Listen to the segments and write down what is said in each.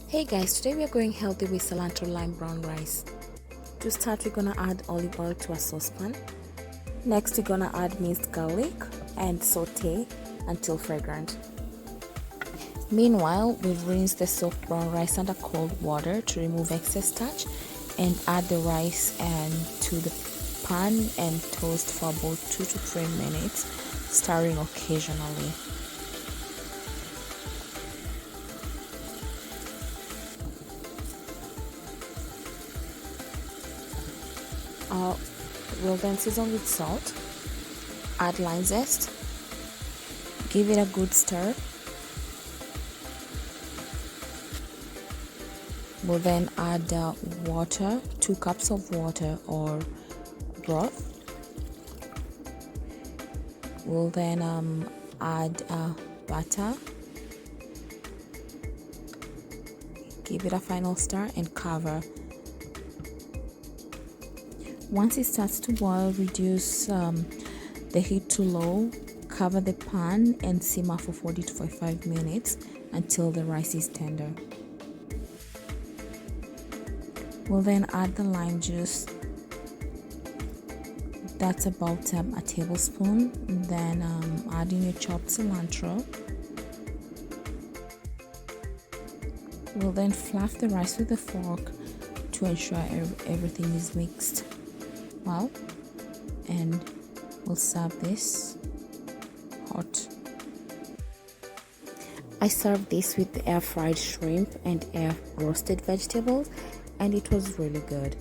Hey guys, today we are going healthy with cilantro lime brown rice. To start, we're gonna add olive oil to a saucepan. Next, we're gonna add minced garlic and saute until fragrant. Meanwhile, we'll rinse the soft brown rice under cold water to remove excess starch and add the rice to the pan and toast for about 2 to 3 minutes, stirring occasionally. We'll then season with salt, add lime zest, give it a good stir. We'll then add water, 2 cups of water or broth. We'll then add butter, give it a final stir and cover. Once it starts to boil, reduce the heat to low, cover the pan and simmer for 40 to 45 minutes until the rice is tender. We'll then add the lime juice. That's about a tablespoon. Then add in your chopped cilantro. We'll then fluff the rice with a fork to ensure everything is mixed well, and we'll serve this hot. I served this with air fried shrimp and air roasted vegetables, and it was really good.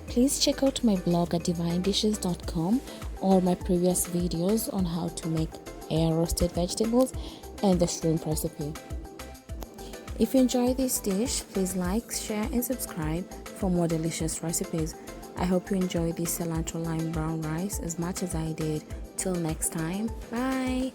Please check out my blog at devinedishes.com or my previous videos on how to make air roasted vegetables and the shrimp recipe. If you enjoy this dish, please like, share and subscribe for more delicious recipes. I hope you enjoy this cilantro lime brown rice as much as I did. Till next time, bye!